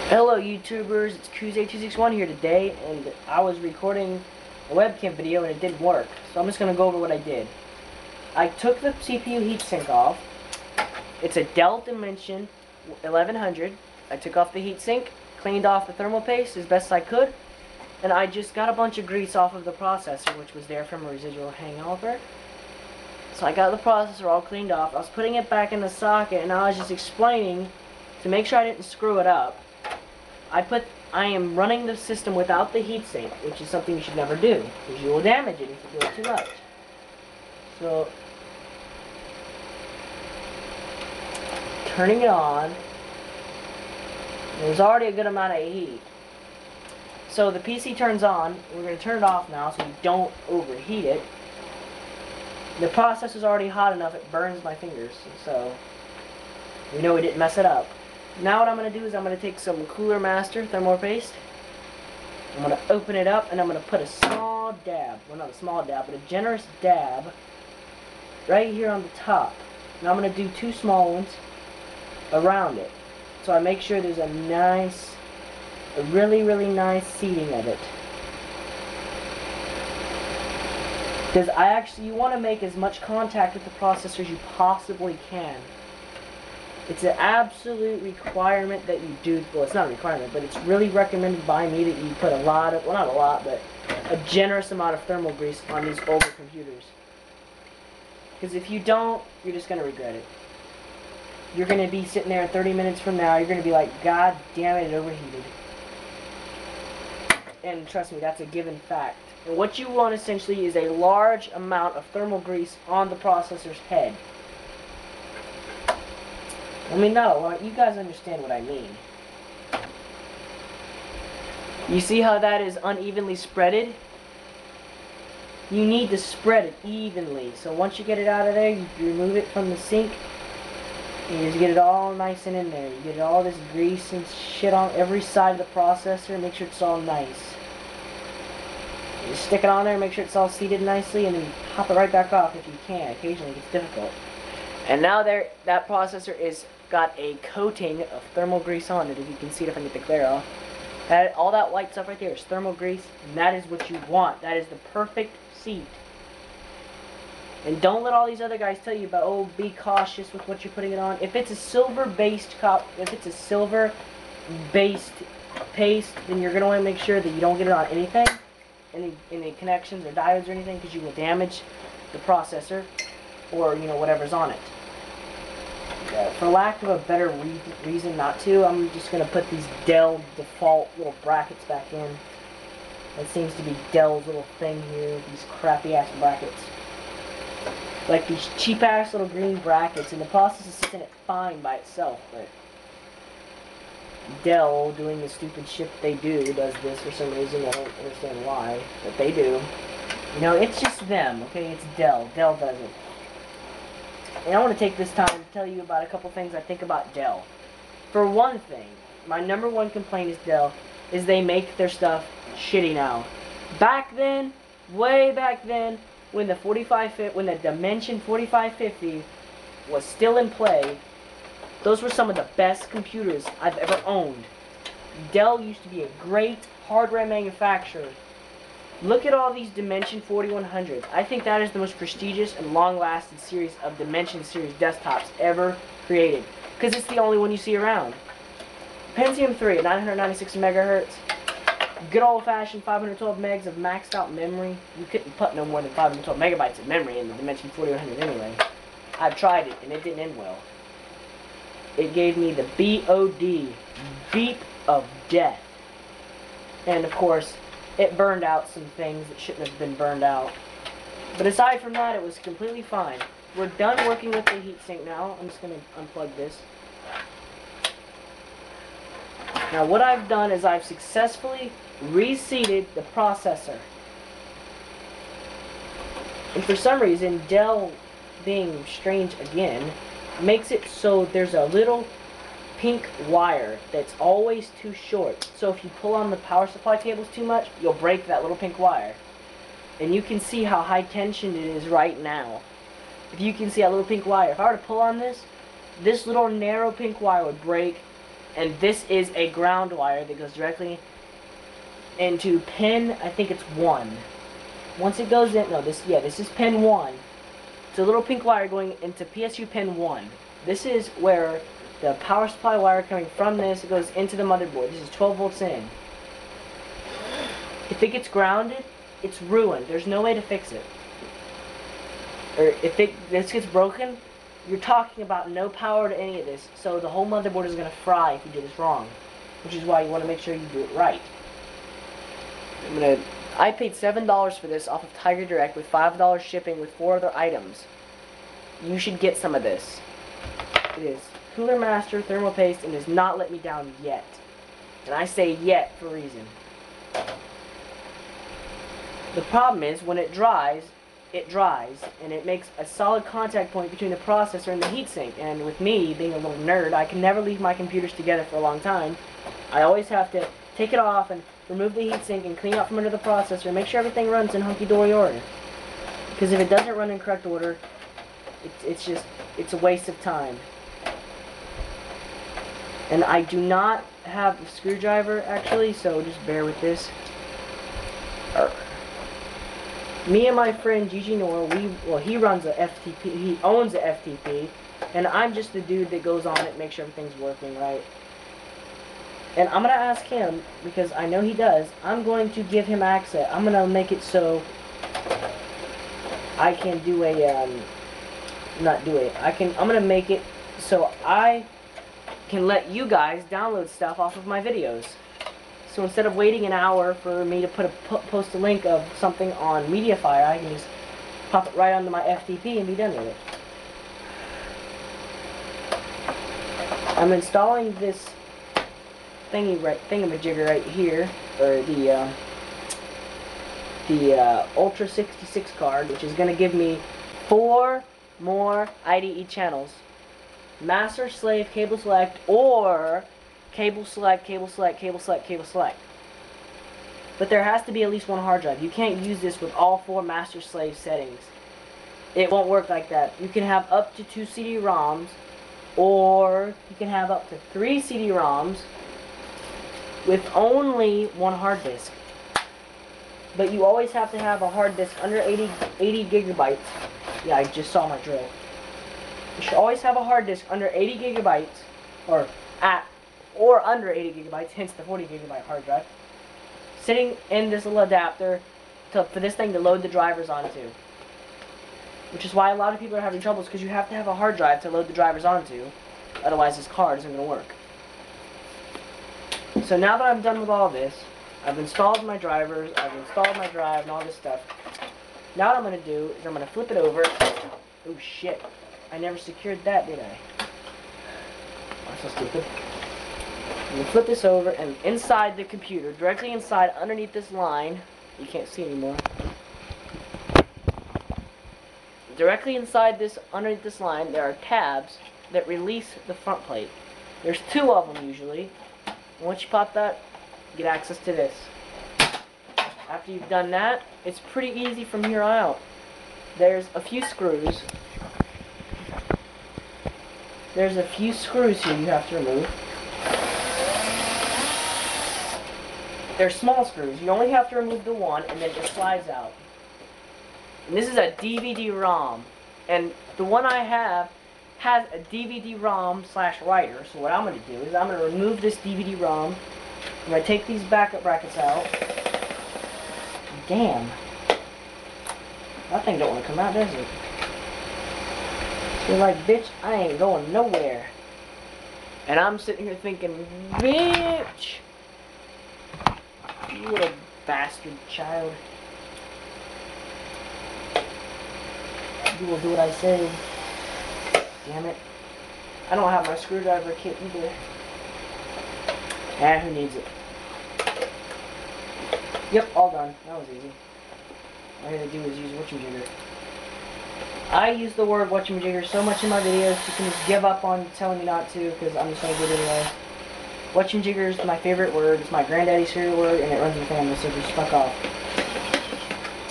Hello YouTubers, it's kuza261 here today, and I was recording a webcam video and it didn't work. So I'm just going to go over what I did. I took the CPU heatsink off. It's a Dell Dimension 1100. I took off the heatsink, cleaned off the thermal paste as best I could, and I just got a bunch of grease off of the processor, which was there from a residual hangover. So I got the processor all cleaned off. I was putting it back in the socket, and I was just explaining to make sure I didn't screw it up. I am running the system without the heatsink, which is something you should never do, because you will damage it if you do it too much. So, turning it on, there's already a good amount of heat. So the PC turns on, we're going to turn it off now so you don't overheat it. The processor's already hot enough, it burns my fingers, so we know we didn't mess it up. Now what I'm going to do is I'm going to take some Cooler Master thermal paste. I'm going to open it up and I'm going to put a small dab, well not a small dab, but a generous dab right here on the top. Now I'm going to do two small ones around it. So I make sure there's a really nice seating of it. Because you want to make as much contact with the processor as you possibly can. It's an absolute requirement that you do, well it's not a requirement, but it's really recommended by me that you put a lot of, well not a lot, but a generous amount of thermal grease on these older computers. Because if you don't, you're just going to regret it. You're going to be sitting there 30 minutes from now, you're going to be like, God damn it, it overheated. And trust me, that's a given fact. And what you want essentially is a large amount of thermal grease on the processor's head. I mean, not a lot. You guys understand what I mean. You see how that is unevenly spreaded? You need to spread it evenly. So once you get it out of there, you remove it from the sink. And you just get it all nice and in there. You get all this grease and shit on every side of the processor. Make sure it's all nice. You just stick it on there, make sure it's all seated nicely, and then pop it right back off if you can. Occasionally it gets difficult. And now that processor is got a coating of thermal grease on it, if you can see it if I get the glare off. All that white stuff right there is thermal grease, and that is what you want. That is the perfect seat. And don't let all these other guys tell you about, oh, be cautious with what you're putting it on. If it's a silver-based paste, then you're going to want to make sure that you don't get it on anything, any connections or diodes or anything, because you will damage the processor or, you know, whatever's on it. For lack of a better reason not to, I'm just going to put these Dell default little brackets back in. That seems to be Dell's little thing here, these crappy ass brackets. Like these cheap ass little green brackets, and the process is sitting it fine by itself, but Dell, doing the stupid shit that they do, does this for some reason. I don't understand why, but they do. You know, it's just them, okay? It's Dell. Dell does it. And I want to take this time to tell you about a couple things I think about Dell. For one thing, my number one complaint is Dell, is they make their stuff shitty now. Back then, way back then, when the Dimension 4550 was still in play, those were some of the best computers I've ever owned. Dell used to be a great hardware manufacturer. Look at all these Dimension 4100s. I think that is the most prestigious and long-lasting series of Dimension series desktops ever created, because it's the only one you see around. Pentium 3 at 996 megahertz. Good old-fashioned 512 megs of maxed out memory. You couldn't put no more than 512 megabytes of memory in the Dimension 4100 anyway. I've tried it and it didn't end well. It gave me the BOD, beep of death. And of course, it burned out some things that shouldn't have been burned out. But aside from that, it was completely fine. We're done working with the heatsink now. I'm just going to unplug this. Now what I've done is I've successfully reseated the processor. And for some reason, Dell, being strange again, makes it so there's a little pink wire that's always too short. So if you pull on the power supply cables too much, you'll break that little pink wire. And you can see how high tension it is right now. If you can see that little pink wire, if I were to pull on this, this little narrow pink wire would break, And this is a ground wire that goes directly into pin, I think it's 1. Once it goes in, no, this is pin 1. It's a little pink wire going into PSU pin 1. This is where the power supply wire coming from this goes into the motherboard. This is 12 volts in. If it gets grounded, it's ruined. There's no way to fix it. Or if this gets broken, you're talking about no power to any of this. So the whole motherboard is going to fry if you do this wrong. Which is why you want to make sure you do it right. I paid $7 for this off of Tiger Direct with $5 shipping with 4 other items. You should get some of this. It is Cooler Master Thermal Paste and does not let me down yet. And I say yet for a reason. The problem is when it dries, and it makes a solid contact point between the processor and the heatsink. And with me being a little nerd, I can never leave my computers together for a long time. I always have to take it off and remove the heatsink and clean out from under the processor and make sure everything runs in hunky-dory order. Because if it doesn't run in correct order, it's a waste of time. And I do not have a screwdriver actually, so just bear with this. Me and my friend Gigi Noor, he runs a FTP, he owns a FTP, and I'm just the dude that goes on it and makes sure everything's working right. And I'm going to ask him, because I know he does, I'm going to give him access. I'm going to make it so I can do a, I'm going to make it so I can let you guys download stuff off of my videos. So instead of waiting an hour for me to post a link of something on Mediafire, I can just pop it right onto my FTP and be done with it. I'm installing this thingamajigger right here, or the Ultra 66 card, which is going to give me 4 more IDE channels. Master, slave, cable select, or cable select, cable select, cable select, cable select. But there has to be at least 1 hard drive. You can't use this with all 4 master slave settings. It won't work like that. You can have up to 2 CD-ROMs, or you can have up to 3 CD-ROMs with only 1 hard disk. But you always have to have a hard disk under 80 gigabytes. Yeah, I just saw my drill. You should always have a hard disk under 80 gigabytes, or under 80 gigabytes, hence the 40 gigabyte hard drive, sitting in this little adapter for this thing to load the drivers onto. Which is why a lot of people are having troubles, because you have to have a hard drive to load the drivers onto. Otherwise this card isn't going to work. So now that I'm done with all this, I've installed my drivers, I've installed my drive and all this stuff. Now what I'm going to do is I'm going to flip it over. Oh shit. I never secured that, did I? I'm so stupid. I'm going to flip this over, and inside the computer, directly inside, underneath this line, you can't see anymore. Directly inside this, underneath this line, there are tabs that release the front plate. There's 2 of them usually. Once you pop that, you get access to this. After you've done that, it's pretty easy from here on out. There's a few screws. There's a few screws here you have to remove. They're small screws. You only have to remove the one, and then it slides out. And this is a DVD-ROM. And the one I have has a DVD-ROM / writer. So what I'm going to do is I'm going to remove this DVD-ROM. I'm going to take these backup brackets out. Damn. That thing don't want to come out, does it? You're like, bitch, I ain't going nowhere. And I'm sitting here thinking, bitch! You little bastard child. You will do what I say. Damn it. I don't have my screwdriver kit either. Who needs it? Yep, all done. That was easy. All I had to do is use whatchamajigger. I use the word whatchamajigger so much in my videos, you can just give up on telling me not to, because I'm just going to do it anyway. Whatchamajigger is my favorite word. It's my granddaddy's favorite word, and it runs in the family, so just fuck off.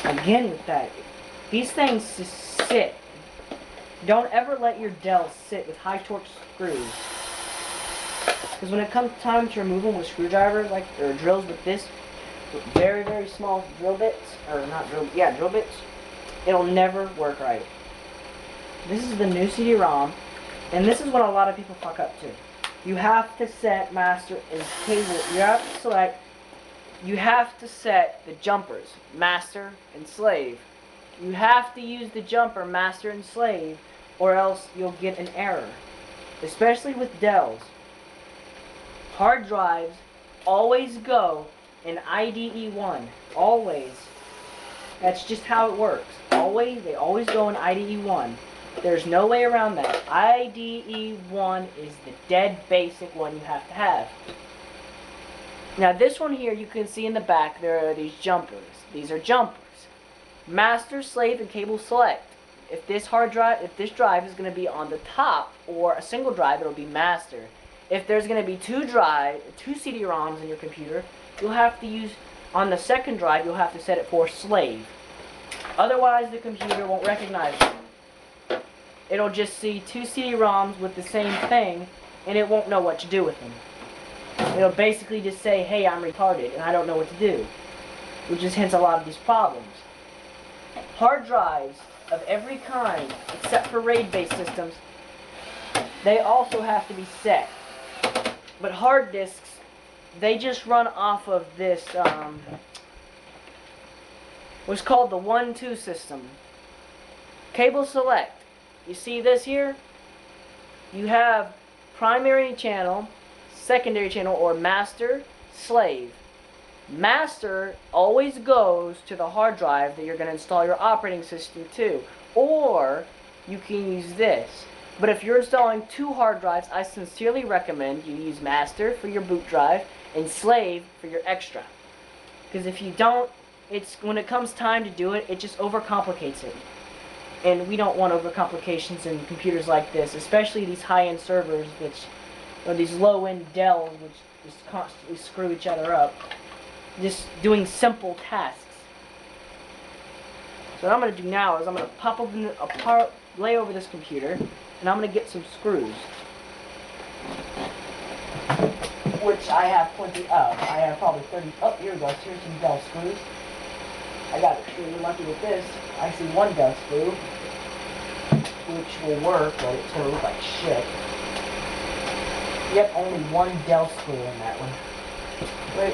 Again with that. These things just sit. Don't ever let your Dell sit with high torque screws. Because when it comes time to remove them with screwdrivers, like, or drills with this, with very, very small drill bits, or not drill, yeah, drill bits, it'll never work right. This is the new CD-ROM, and this is what a lot of people fuck up too. You have to set master and cable, you have to select, you have to set the jumpers, master and slave. You have to use the jumper, master and slave, or else you'll get an error. Especially with Dells. Hard drives always go in IDE 1. Always. That's just how it works. Always, they always go in IDE 1. There's no way around that. IDE 1 is the dead basic one you have to have. Now this one here, you can see in the back, there are these jumpers. These are jumpers. Master, slave, and cable select. If this drive is going to be on the top or a single drive, it'll be master. If there's going to be two CD-ROMs in your computer, you'll have to use, on the second drive, you'll have to set it for slave. Otherwise, the computer won't recognize them. It'll just see two CD-ROMs with the same thing, and it won't know what to do with them. It'll basically just say, hey, I'm retarded, and I don't know what to do. Which is hence a lot of these problems. Hard drives of every kind, except for RAID-based systems, they also have to be set. But hard disks, they just run off of this, what's called the 1-2 system. Cable select. You see this here? You have primary channel, secondary channel, or master, slave. Master always goes to the hard drive that you're going to install your operating system to. Or you can use this. But if you're installing two hard drives, I sincerely recommend you use master for your boot drive and slave for your extra. Because if you don't, when it comes time to do it, it just overcomplicates it. And we don't want overcomplications in computers like this, especially these high-end servers, or these low-end Dells, which just constantly screw each other up. Just doing simple tasks. So what I'm going to do now is I'm going to lay over this computer, and I'm going to get some screws, which I have plenty of. I have probably 30. Oh, here we go. Here's some Dell screws. I got extremely lucky with this. I see one Dell screw, which will work, but it's going to look like shit. Yep, only one Dell screw in that one. Wait.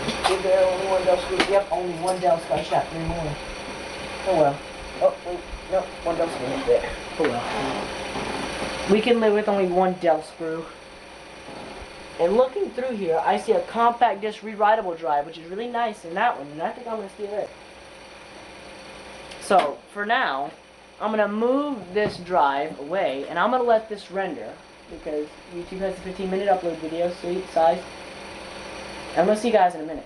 Is there only one Dell screw? Yep, only one Dell screw. I shot 3 more. Oh well. Oh, wait. No, one Dell screw right there. Oh well. We can live with only one Dell screw. And looking through here, I see a compact disc rewritable drive, which is really nice in that one, and I think I'm going to steal it. So, for now, I'm going to move this drive away, and I'm going to let this render, because YouTube has a 15-minute upload video, sweet size. I'm going to see you guys in a minute.